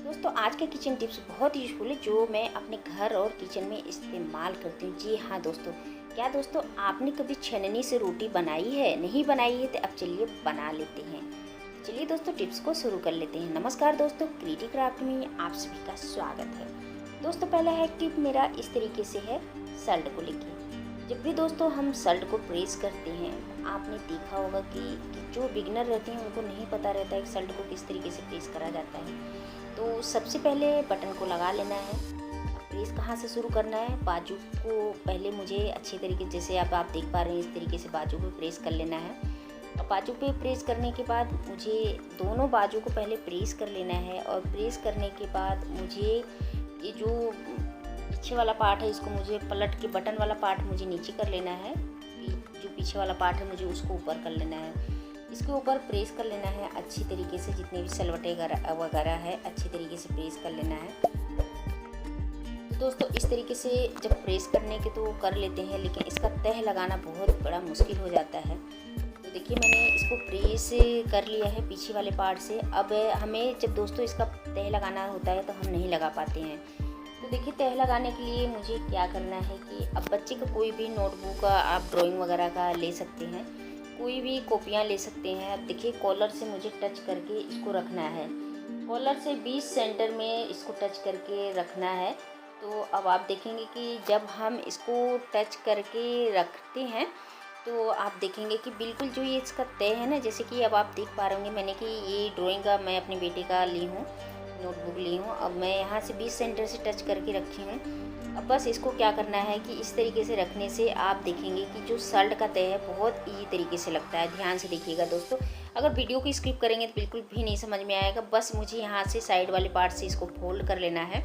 दोस्तों आज का किचन टिप्स बहुत यूज़फुल है जो मैं अपने घर और किचन में इस्तेमाल करती हूँ। जी हाँ दोस्तों, क्या दोस्तों आपने कभी छन्नी से रोटी बनाई है? नहीं बनाई है तो अब चलिए बना लेते हैं। चलिए दोस्तों टिप्स को शुरू कर लेते हैं। नमस्कार दोस्तों, क्रिएटिव क्राफ्ट में आप सभी का स्वागत है। दोस्तों पहला है टिप मेरा इस तरीके से है सल्ट को लेके। जब भी दोस्तों हम सल्ट को प्रेस करते हैं, आपने देखा होगा कि जो बिगनर रहते हैं उनको नहीं पता रहता है कि सल्ट को किस तरीके से प्रेस करा जाता है। तो सबसे पहले बटन को लगा लेना है। प्रेस कहाँ से शुरू करना है? बाजू को पहले मुझे अच्छे तरीके, जैसे अब आप देख पा रहे हैं इस तरीके से बाजू पे प्रेस कर लेना है। और बाजू पे प्रेस करने के बाद मुझे दोनों बाजू को पहले प्रेस कर लेना है। और प्रेस करने के बाद मुझे ये जो पीछे वाला पार्ट है इसको मुझे पलट के, बटन वाला पार्ट मुझे नीचे कर लेना है। जो पीछे वाला पार्ट है मुझे उसको ऊपर कर लेना है। इसके ऊपर प्रेस कर लेना है अच्छी तरीके से। जितने भी सलवटे वगैरह है अच्छी तरीके से प्रेस कर लेना है। तो दोस्तों इस तरीके से जब प्रेस करने के तो कर लेते हैं, लेकिन इसका तह लगाना बहुत बड़ा मुश्किल हो जाता है। तो देखिए मैंने इसको प्रेस कर लिया है पीछे वाले पार्ट से। अब हमें जब दोस्तों इसका तह लगाना होता है तो हम नहीं लगा पाते हैं। तो देखिए तह लगाने के लिए मुझे क्या करना है कि अब बच्चे का कोई भी नोटबुक आप ड्राइंग वगैरह का ले सकते हैं, कोई भी कॉपियाँ ले सकते हैं। अब देखिए कॉलर से मुझे टच करके इसको रखना है। कॉलर से 20 सेंटर में इसको टच करके रखना है। तो अब आप देखेंगे कि जब हम इसको टच करके रखते हैं तो आप देखेंगे कि बिल्कुल जो ये इसका तय है ना, जैसे कि अब आप देख पा रहे होंगे मैंने कि ये ड्राइंग का मैं अपने बेटे का ली हूँ, नोटबुक ली हूँ। अब मैं यहाँ से 20 सेंटर से टच करके रखी हूँ। अब बस इसको क्या करना है कि इस तरीके से रखने से आप देखेंगे कि जो सल्ट का तय है बहुत ईजी तरीके से लगता है। ध्यान से देखिएगा दोस्तों, अगर वीडियो को स्किप करेंगे तो बिल्कुल भी नहीं समझ में आएगा। बस मुझे यहाँ से साइड वाले पार्ट से इसको फोल्ड कर लेना है।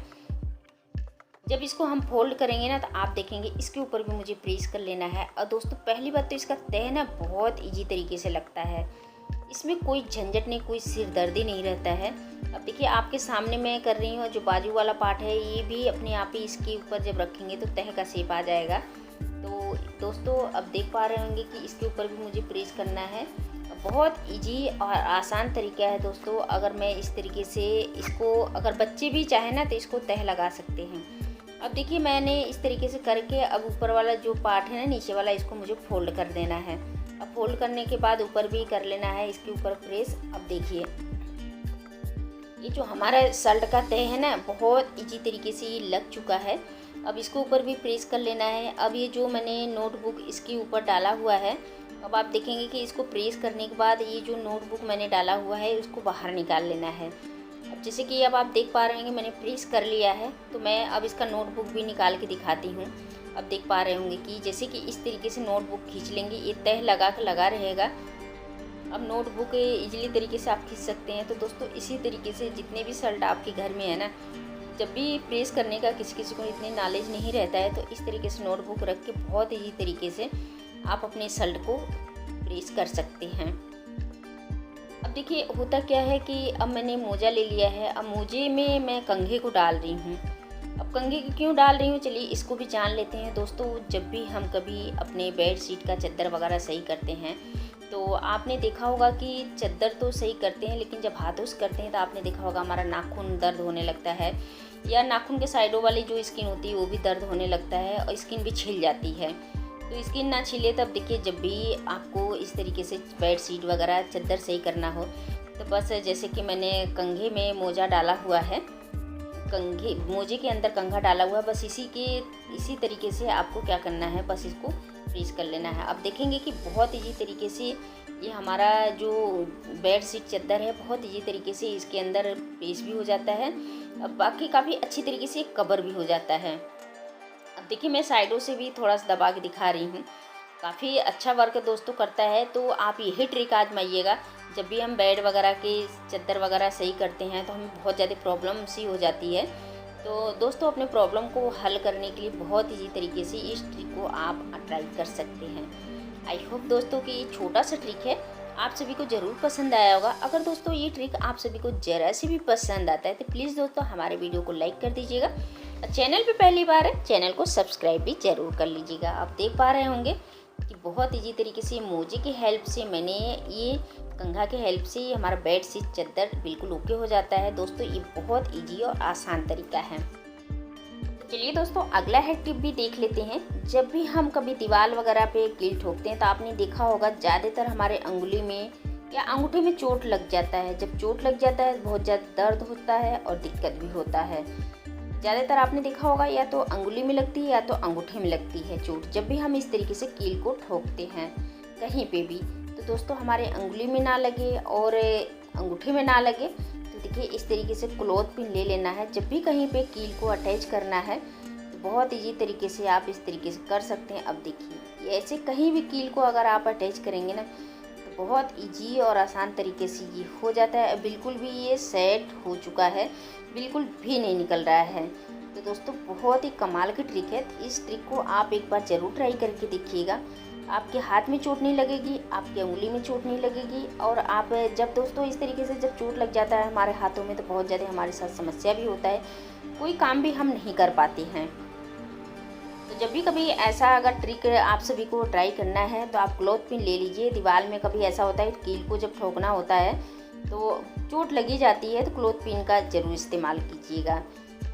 जब इसको हम फोल्ड करेंगे ना तो आप देखेंगे इसके ऊपर भी मुझे प्रेस कर लेना है। और दोस्तों पहली बात तो इसका तय ना बहुत ईजी तरीके से लगता है। इसमें कोई झंझट नहीं, कोई सिर दर्दी नहीं रहता है। अब देखिए आपके सामने मैं कर रही हूँ, जो बाजू वाला पार्ट है ये भी अपने आप ही इसके ऊपर जब रखेंगे तो तह का शेप आ जाएगा। तो दोस्तों अब देख पा रहे होंगे कि इसके ऊपर भी मुझे प्रेस करना है। बहुत इजी और आसान तरीका है दोस्तों। अगर मैं इस तरीके से इसको, अगर बच्चे भी चाहें ना तो इसको तह लगा सकते हैं। अब देखिए मैंने इस तरीके से करके अब ऊपर वाला जो पार्ट है ना नीचे वाला, इसको मुझे फोल्ड कर देना है। अब फोल्ड करने के बाद ऊपर भी कर लेना है इसके ऊपर प्रेस। अब देखिए ये जो हमारा सल्ट का तय है ना बहुत इजी तरीके से ये लग चुका है। अब इसको ऊपर भी प्रेस कर लेना है। अब ये जो मैंने नोटबुक इसके ऊपर डाला हुआ है, अब आप देखेंगे कि इसको प्रेस करने के बाद ये जो नोटबुक मैंने डाला हुआ है उसको बाहर निकाल लेना है। अब जैसे कि अब आप देख पा रहे हैं मैंने प्रेस कर लिया है, तो मैं अब इसका नोटबुक भी निकाल के दिखाती हूँ। अब देख पा रहे होंगे कि जैसे कि इस तरीके से नोटबुक खींच लेंगे, ये तह लगा रहेगा। अब नोटबुक इजीली तरीके से आप खींच सकते हैं। तो दोस्तों इसी तरीके से जितने भी सल्ट आपके घर में है ना, जब भी प्रेस करने का किसी किसी को इतने नॉलेज नहीं रहता है, तो इस तरीके से नोटबुक रख के बहुत ईजी तरीके से आप अपने सल्ट को प्रेस कर सकते हैं। अब देखिए होता क्या है कि अब मैंने मोजा ले लिया है। अब मोजे में मैं कंघे को डाल रही हूँ। अब कंघे को क्यों डाल रही हूँ चलिए इसको भी जान लेते हैं दोस्तों। जब भी हम कभी अपने बेड शीट का चादर वगैरह सही करते हैं तो आपने देखा होगा कि चादर तो सही करते हैं, लेकिन जब हाथों से करते हैं तो आपने देखा होगा हमारा नाखून दर्द होने लगता है, या नाखून के साइडों वाली जो स्किन होती है वो भी दर्द होने लगता है और स्किन भी छिल जाती है। तो स्किन ना छिले तब देखिए जब भी आपको इस तरीके से बेड शीट वगैरह चादर सही करना हो तो बस जैसे कि मैंने कंघे में मोजा डाला हुआ है, कंघे मोजे के अंदर कंघा डाला हुआ है, बस इसी तरीके से आपको क्या करना है, बस इसको प्रेस कर लेना है। अब देखेंगे कि बहुत इजी तरीके से ये हमारा जो बेड शीट चादर है बहुत इजी तरीके से इसके अंदर प्रेस भी हो जाता है। अब बाकी काफ़ी अच्छी तरीके से कवर भी हो जाता है। अब देखिए मैं साइडों से भी थोड़ा सा दबा के दिखा रही हूँ, काफ़ी अच्छा वर्क दोस्तों करता है। तो आप यही ट्रिक आजमाइएगा। जब भी हम बेड वगैरह के चादर वगैरह सही करते हैं तो हमें बहुत ज़्यादा प्रॉब्लम सी हो जाती है। तो दोस्तों अपने प्रॉब्लम को हल करने के लिए बहुत इजी तरीके से इस ट्रिक को आप ट्राई कर सकते हैं। आई होप दोस्तों कि ये छोटा सा ट्रिक है आप सभी को ज़रूर पसंद आया होगा। अगर दोस्तों ये ट्रिक आप सभी को ज़रा से भी पसंद आता है तो प्लीज़ दोस्तों हमारे वीडियो को लाइक कर दीजिएगा। चैनल पे पहली बार है, चैनल को सब्सक्राइब भी ज़रूर कर लीजिएगा। आप देख पा रहे होंगे कि बहुत इजी तरीके से मोजे की हेल्प से मैंने ये कंघा के हेल्प से ही हमारा बेड शीट चादर बिल्कुल ओके हो जाता है। दोस्तों ये बहुत ईजी और आसान तरीका है। चलिए दोस्तों अगला है टिप भी देख लेते हैं। जब भी हम कभी दीवार वगैरह पे कील ठोकते हैं तो आपने देखा होगा ज़्यादातर हमारे अंगुली में या अंगूठे में चोट लग जाता है। जब चोट लग जाता है बहुत ज़्यादा दर्द होता है और दिक्कत भी होता है। ज़्यादातर आपने देखा होगा या तो अंगुली में लगती है या तो अंगूठे में लगती है चोट। जब भी हम इस तरीके से कील को ठोकते हैं कहीं पे भी, तो दोस्तों हमारे अंगुली में ना लगे और अंगूठे में ना लगे तो देखिए इस तरीके से क्लॉथ पिन ले लेना है। जब भी कहीं पे कील को अटैच करना है तो बहुत ईजी तरीके से आप इस तरीके से कर सकते हैं। अब देखिए ऐसे कहीं भी कील को अगर आप अटैच करेंगे ना तो बहुत ईजी और आसान तरीके से ये हो जाता है। बिल्कुल भी ये सेट हो चुका है, बिल्कुल भी नहीं निकल रहा है। तो दोस्तों बहुत ही कमाल की ट्रिक है। इस ट्रिक को आप एक बार ज़रूर ट्राई करके देखिएगा। आपके हाथ में चोट नहीं लगेगी, आपकी उंगली में चोट नहीं लगेगी। और आप जब दोस्तों इस तरीके से जब चोट लग जाता है हमारे हाथों में तो बहुत ज़्यादा हमारे साथ समस्या भी होता है, कोई काम भी हम नहीं कर पाते हैं। तो जब भी कभी ऐसा अगर ट्रिक आप सभी को ट्राई करना है तो आप क्लॉथ पिन ले लीजिए। दीवार में कभी ऐसा होता है कील को जब ठोकना होता है तो चोट लगी जाती है, तो क्लॉथ पिन का ज़रूर इस्तेमाल कीजिएगा।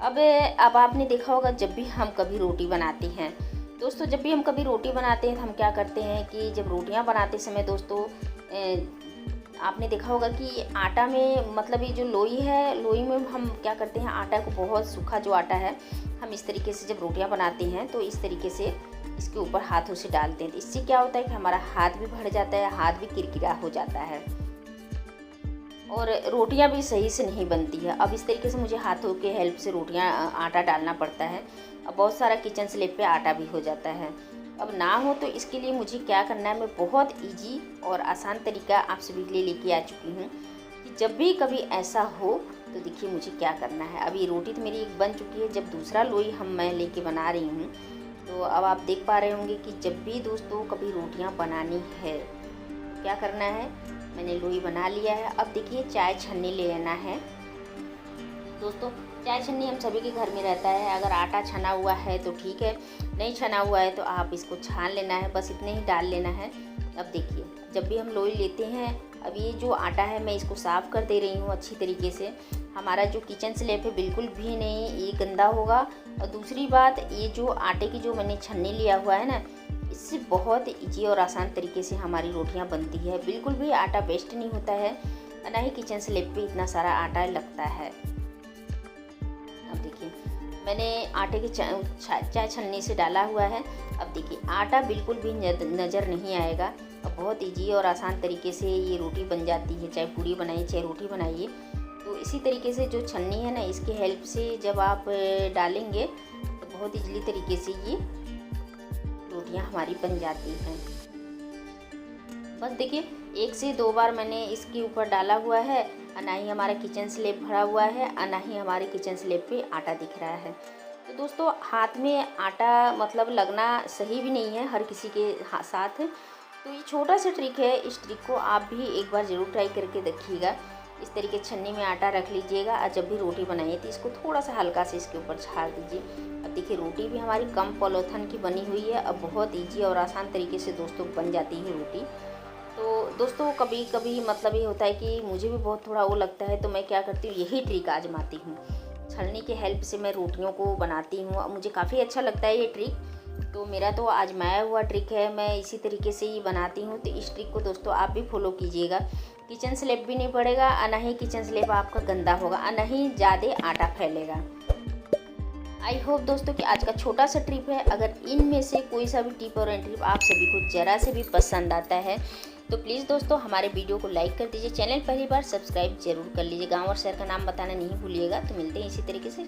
अब आपने देखा होगा जब भी हम कभी रोटी बनाते हैं दोस्तों, जब भी हम कभी रोटी बनाते हैं तो हम क्या करते हैं कि जब रोटियां बनाते समय दोस्तों आपने देखा होगा कि आटा में मतलब ये जो लोई है, लोई में हम क्या करते हैं आटा को बहुत सूखा जो आटा है हम इस तरीके से जब रोटियां बनाते हैं तो इस तरीके से इसके ऊपर हाथों से डालते हैं। तो इससे क्या होता है कि हमारा हाथ भी भर जाता है, हाथ भी किरकिरा हो जाता है और रोटियां भी सही से नहीं बनती है। अब इस तरीके से मुझे हाथों के हेल्प से रोटियां आटा डालना पड़ता है। अब बहुत सारा किचन स्लैब पे आटा भी हो जाता है। अब ना हो तो इसके लिए मुझे क्या करना है, मैं बहुत इजी और आसान तरीका आप सभी के लिए लेके आ चुकी हूँ कि जब भी कभी ऐसा हो तो देखिए मुझे क्या करना है। अब ये रोटी तो मेरी एक बन चुकी है। जब दूसरा लोई मैं लेके बना रही हूँ तो अब आप देख पा रहे होंगे कि जब भी दोस्तों कभी रोटियाँ बनानी है क्या करना है, मैंने लोई बना लिया है। अब देखिए चाय छन्नी ले लेना है दोस्तों। चाय छन्नी हम सभी के घर में रहता है। अगर आटा छना हुआ है तो ठीक है, नहीं छना हुआ है तो आप इसको छान लेना है, बस इतने ही डाल लेना है। अब देखिए जब भी हम लोई लेते हैं, अब ये जो आटा है मैं इसको साफ़ कर दे रही हूँ अच्छी तरीके से। हमारा जो किचन स्लैब है बिल्कुल भी नहीं ये गंदा होगा। और दूसरी बात ये जो आटे की जो मैंने छन्नी लिया हुआ है ना, इससे बहुत ईजी और आसान तरीके से हमारी रोटियां बनती है। बिल्कुल भी आटा वेस्ट नहीं होता है, ना ही किचन स्लैब पे इतना सारा आटा लगता है। अब देखिए मैंने आटे की चाय छन्नी से डाला हुआ है। अब देखिए आटा बिल्कुल भी नज़र नहीं आएगा। अब बहुत ईजी और आसान तरीके से ये रोटी बन जाती है। चाहे पूड़ी बनाइए चाहे रोटी बनाइए, तो इसी तरीके से जो छन्नी है ना इसके हेल्प से जब आप डालेंगे तो बहुत ईजीली तरीके से ये रोटियां हमारी बन जाती हैं। बस देखिए 1 से 2 बार मैंने इसके ऊपर डाला हुआ है, ना ही हमारा किचन स्लैब भरा हुआ है, ना ही हमारे किचन स्लैब पे आटा दिख रहा है। तो दोस्तों हाथ में आटा मतलब लगना सही भी नहीं है हर किसी के साथ। तो ये छोटा सा ट्रिक है, इस ट्रिक को आप भी एक बार ज़रूर ट्राई करके देखिएगा। इस तरीके छन्नी में आटा रख लीजिएगा और जब भी रोटी बनाइए तो इसको थोड़ा सा हल्का से इसके ऊपर छाड़ दीजिए। अब देखिए रोटी भी हमारी कम पॉलीथिन की बनी हुई है। अब बहुत ईजी और आसान तरीके से दोस्तों बन जाती है रोटी। तो दोस्तों कभी कभी मतलब ये होता है कि मुझे भी बहुत थोड़ा वो लगता है तो मैं क्या करती हूँ यही ट्रिक आजमाती हूँ। छलनी के हेल्प से मैं रोटियों को बनाती हूँ। अब मुझे काफ़ी अच्छा लगता है ये ट्रिक, तो मेरा तो आजमाया हुआ ट्रिक है, मैं इसी तरीके से ही बनाती हूँ। तो इस ट्रिक को दोस्तों आप भी फॉलो कीजिएगा। किचन स्लैब भी नहीं पड़ेगा, ना ही किचन स्लैब आपका गंदा होगा, ना ही ज़्यादा आटा फैलेगा। आई होप दोस्तों कि आज का छोटा सा ट्रिप है, अगर इनमें से कोई सा भी टिप और ट्रिप आप सभी को ज़रा से भी पसंद आता है तो प्लीज़ दोस्तों हमारे वीडियो को लाइक कर दीजिए। चैनल पहली बार सब्सक्राइब जरूर कर लीजिए। गांव और शहर का नाम बताना नहीं भूलिएगा। तो मिलते हैं इसी तरीके से।